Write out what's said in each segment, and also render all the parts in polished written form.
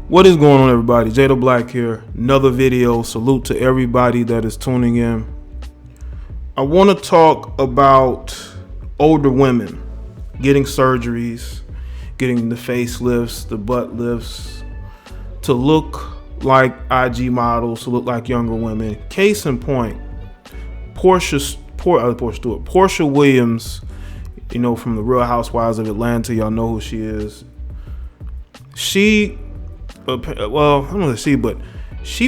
What is going on, everybody? Jaye Black here. Another video. Salute to everybody that is tuning in. I want to talk about older women getting surgeries, getting the facelifts, the butt lifts, to look like IG models, to look like younger women. Case in point, Porsha Williams, you know, from the Real Housewives of Atlanta. Y'all know who she is. She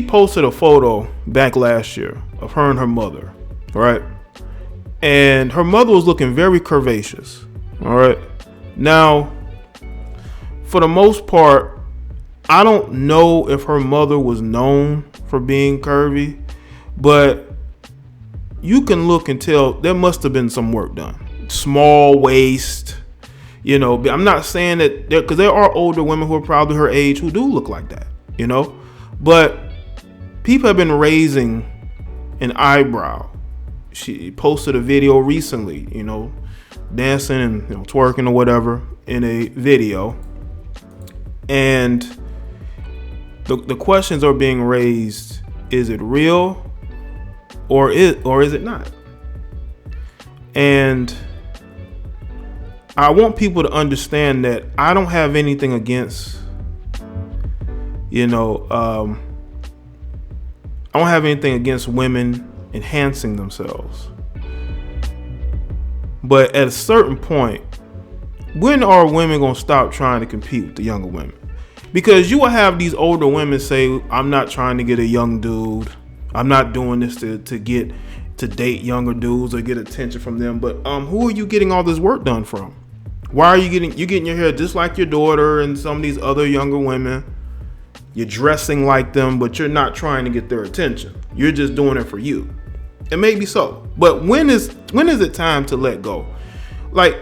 posted a photo back last year of her and her mother, right? And her mother was looking very curvaceous, all right? Now, for the most part, I don't know if her mother was known for being curvy, but you can look and tell there must have been some work done. Small waist. You know, I'm not saying that because there are older women who are probably her age who do look like that, you know, but people have been raising an eyebrow. She posted a video recently, you know, dancing and twerking or whatever in a video. And the questions are being raised. Is it real or is it not? And I want people to understand that I don't have anything against, I don't have anything against women enhancing themselves. But at a certain point, when are women going to stop trying to compete with the younger women? Because you will have these older women say, I'm not trying to get a young dude. I'm not doing this to date younger dudes or get attention from them. But who are you getting all this work done from? Why are you getting your hair just like your daughter and some of these other younger women? You're dressing like them, but you're not trying to get their attention. You're just doing it for you. And maybe so. But when is it time to let go? Like,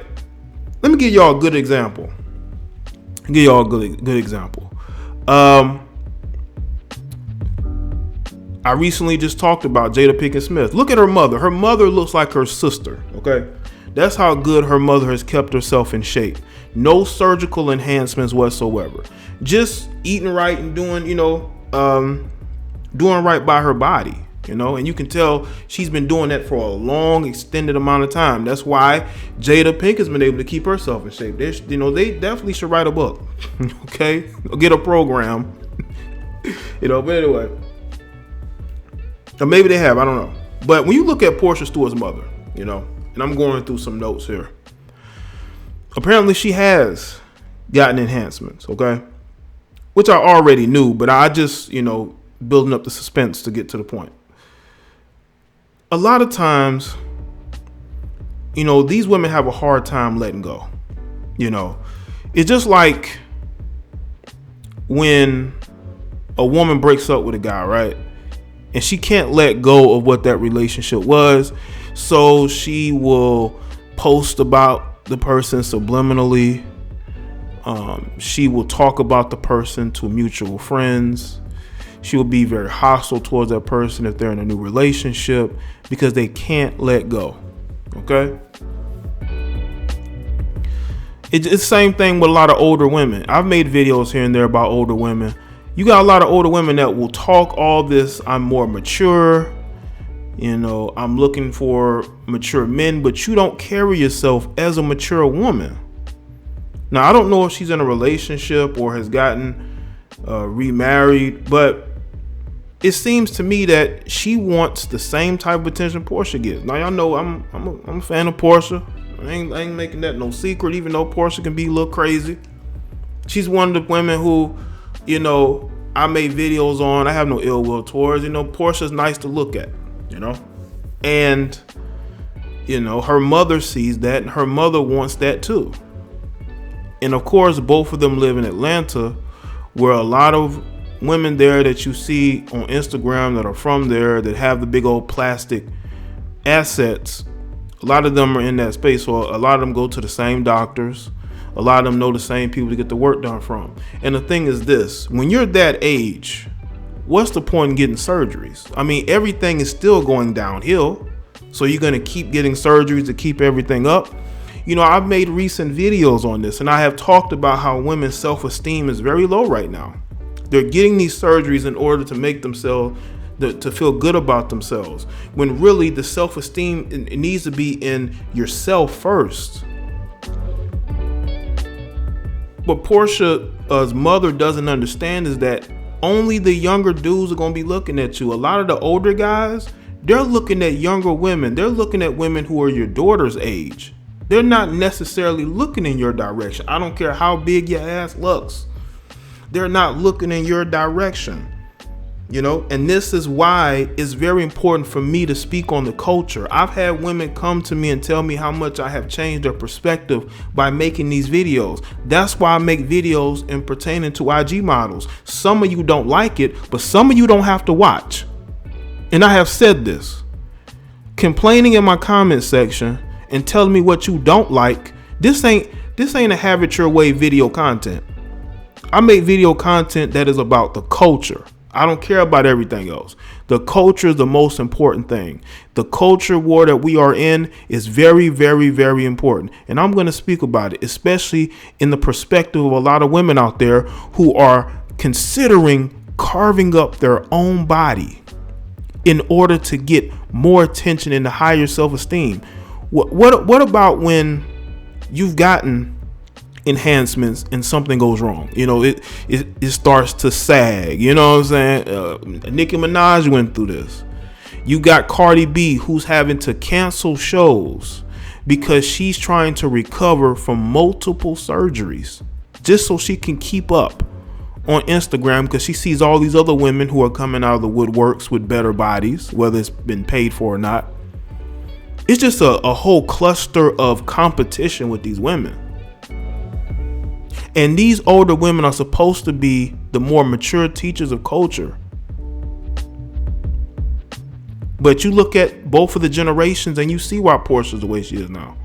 let me give y'all a good example. I recently just talked about Jada Pinkett Smith. Look at her mother. Her mother looks like her sister, okay? That's how good her mother has kept herself in shape. No surgical enhancements whatsoever. Just eating right and doing right by her body, and you can tell she's been doing that for a long, extended amount of time. That's why Jada Pinkett's been able to keep herself in shape. They definitely should write a book, okay? Or get a program, but anyway. Or maybe they have, I don't know. But when you look at Porsha Stewart's mother, and I'm going through some notes here. Apparently she has gotten enhancements, okay? Which I already knew, but I just, building up the suspense to get to the point. A lot of times, these women have a hard time letting go. It's just like when a woman breaks up with a guy, right? And she can't let go of what that relationship was. So she will post about the person subliminally. She will talk about the person to mutual friends. She will be very hostile towards that person if they're in a new relationship because they can't let go. Okay? It's the same thing with a lot of older women. I've made videos here and there about older women. You got a lot of older women that will talk all this. I'm more mature. I'm looking for mature men, but you don't carry yourself as a mature woman. Now, I don't know if she's in a relationship or has gotten remarried, but it seems to me that she wants the same type of attention Porsha gets. Now, y'all know I'm a fan of Porsha. I ain't making that no secret, even though Porsha can be a little crazy. She's one of the women who, I made videos on. I have no ill will towards. Porsha's nice to look at, and her mother sees that, and her mother wants that too. And of course, both of them live in Atlanta, where a lot of women there that you see on Instagram that are from there that have the big old plastic assets, a lot of them are in that space. So a lot of them go to the same doctors. A lot of them know the same people to get the work done from. And the thing is this, when you're that age, what's the point in getting surgeries? I mean, everything is still going downhill. So you're going to keep getting surgeries to keep everything up. I've made recent videos on this, and I have talked about how women's self-esteem is very low right now. They're getting these surgeries in order to make themselves, to feel good about themselves, when really the self-esteem, it needs to be in yourself first. What Porsha's mother doesn't understand is that only the younger dudes are going to be looking at you. A lot of the older guys, they're looking at younger women. They're looking at women who are your daughter's age. They're not necessarily looking in your direction. I don't care how big your ass looks. They're not looking in your direction. You know, and this is why it's very important for me to speak on the culture. I've had women come to me and tell me how much I have changed their perspective by making these videos. That's why I make videos in pertaining to IG models. Some of you don't like it, but some of you don't have to watch. And I have said this. Complaining in my comment section and telling me what you don't like, this ain't a have it your way video content. I make video content that is about the culture. I don't care about everything else. The culture is the most important thing. The culture war that we are in is very, very, very important. And I'm going to speak about it, especially in the perspective of a lot of women out there who are considering carving up their own body in order to get more attention and a higher self-esteem. What about when you've gotten enhancements and something goes wrong? You know, it starts to sag. You know what I'm saying? Nicki Minaj went through this. You got Cardi B, who's having to cancel shows because she's trying to recover from multiple surgeries just so she can keep up on Instagram, because she sees all these other women who are coming out of the woodworks with better bodies, whether it's been paid for or not. It's just a whole cluster of competition with these women. And these older women are supposed to be the more mature teachers of culture. But you look at both of the generations and you see why Porsha's the way she is now.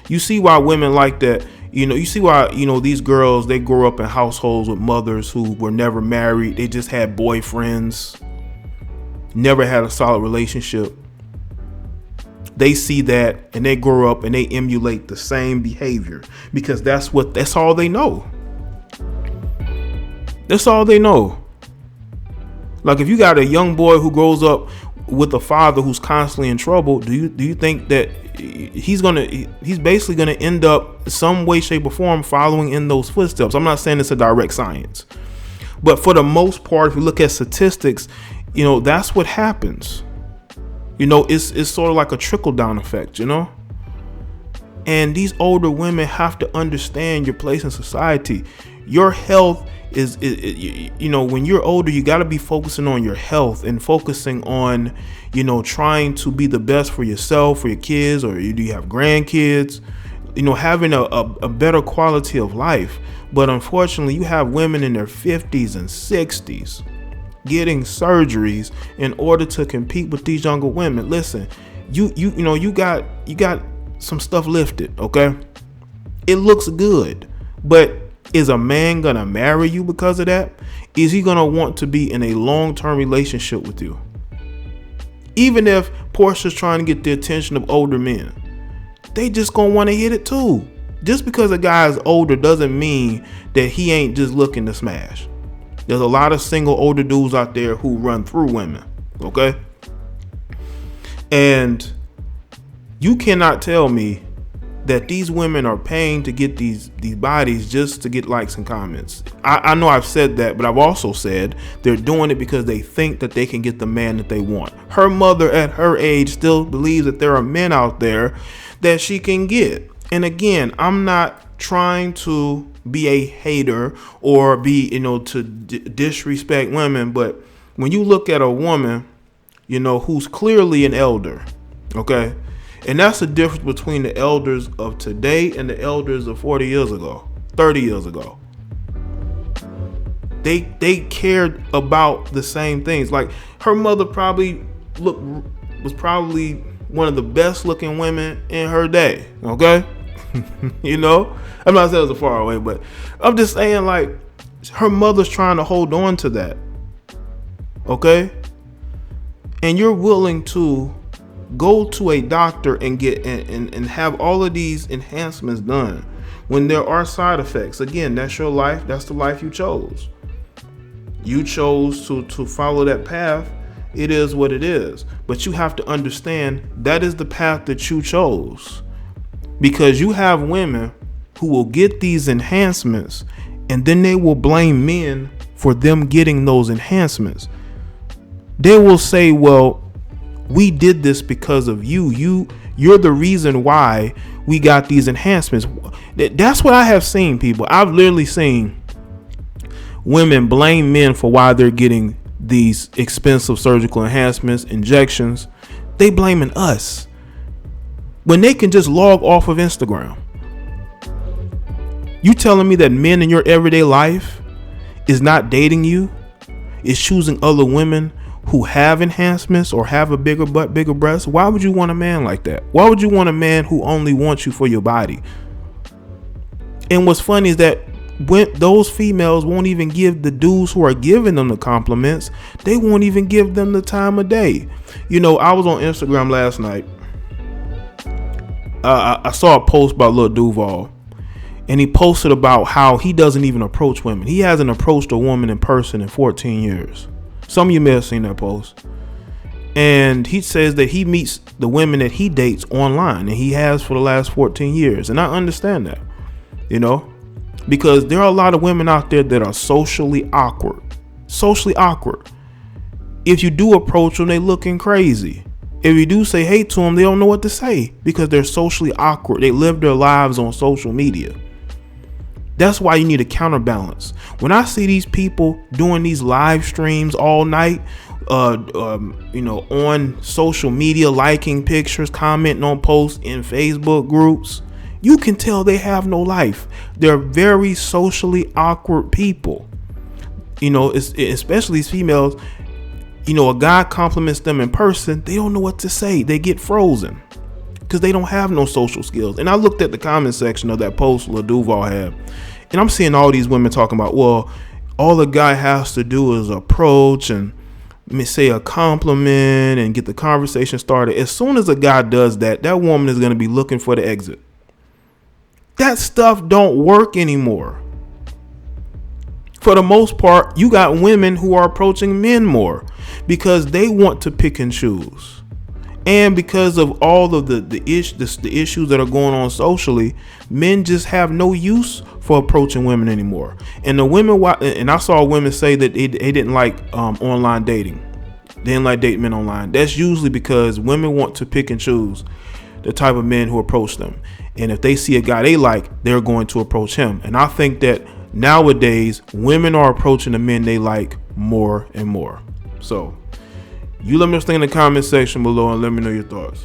You see why women like that. You know, you see why, you know, these girls, they grow up in households with mothers who were never married. They just had boyfriends, never had a solid relationship. They see that and they grow up and they emulate the same behavior because that's all they know. That's all they know. Like, if you got a young boy who grows up with a father who's constantly in trouble, do you think that he's basically gonna end up some way, shape, or form following in those footsteps? I'm not saying it's a direct science, but for the most part, if you look at statistics, you know, that's what happens. You know, it's sort of like a trickle-down effect, you know? And these older women have to understand your place in society. Your health is you know, when you're older, you got to be focusing on your health and focusing on, you know, trying to be the best for yourself, for your kids, or do you have grandkids, you know, having a better quality of life. But unfortunately, you have women in their 50s and 60s getting surgeries in order to compete with these younger women. Listen, you know, you got some stuff lifted, okay? It looks good, but is a man gonna marry you because of that? Is he gonna want to be in a long-term relationship with you? Even if Porsha's trying to get the attention of older men, they just gonna want to hit it too. Just because a guy is older doesn't mean that he ain't just looking to smash. There's a lot of single older dudes out there who run through women, okay? And you cannot tell me that these women are paying to get these bodies just to get likes and comments. I know I've said that, but I've also said they're doing it because they think that they can get the man that they want. Her mother at her age still believes that there are men out there that she can get. And again, I'm not trying to be a hater or be, you know, to disrespect women, but when you look at a woman, you know, who's clearly an elder, okay? And that's the difference between the elders of today and the elders of 40 years ago, 30 years ago. They cared about the same things. Like, her mother was probably one of the best looking women in her day, okay? You know, I'm not saying it's far away, but I'm just saying, like, her mother's trying to hold on to that, okay? And you're willing to go to a doctor and get and have all of these enhancements done when there are side effects. Again, that's your life. That's the life you chose. You chose to follow that path. It is what it is. But you have to understand that is the path that you chose. Because you have women who will get these enhancements and then they will blame men for them getting those enhancements. They will say, well, we did this because of you. You're the reason why we got these enhancements. That's what I have seen, people. I've literally seen women blame men for why they're getting these expensive surgical enhancements, injections. They blaming us when they can just log off of Instagram. You telling me that men in your everyday life is not dating you, is choosing other women who have enhancements or have a bigger butt, bigger breasts? Why would you want a man like that? Why would you want a man who only wants you for your body? And what's funny is that when those females won't even give the dudes who are giving them the compliments, they won't even give them the time of day. You know, I was on Instagram last night. I saw a post by Lil Duval, and he posted about how he doesn't even approach women. He hasn't approached a woman in person in 14 years. Some of you may have seen that post. And he says that he meets the women that he dates online, and he has for the last 14 years. And I understand that, you know, because there are a lot of women out there that are socially awkward. Socially awkward. If you do approach them, they looking crazy. If you do say hey to them, they don't know what to say because they're socially awkward. They live their lives on social media. That's why you need a counterbalance. When I see these people doing these live streams all night, on social media, liking pictures, commenting on posts in Facebook groups, you can tell they have no life. They're very socially awkward people. You know, especially these females. You know, a guy compliments them in person, they don't know what to say. They get frozen because they don't have no social skills. And I looked at the comment section of that post Lil Duval had, and I'm seeing all these women talking about, well, all the guy has to do is approach and say a compliment and get the conversation started. As soon as a guy does that, that woman is going to be looking for the exit. That stuff don't work anymore. For the most part, you got women who are approaching men more because they want to pick and choose. And because of all of the issues that are going on socially, men just have no use for approaching women anymore. And the women, and I saw women say that they didn't like online dating. They didn't like dating men online. That's usually because women want to pick and choose the type of men who approach them. And if they see a guy they like, they're going to approach him. And I think that nowadays, women are approaching the men they like more and more. So you let me know in the comment section below and let me know your thoughts.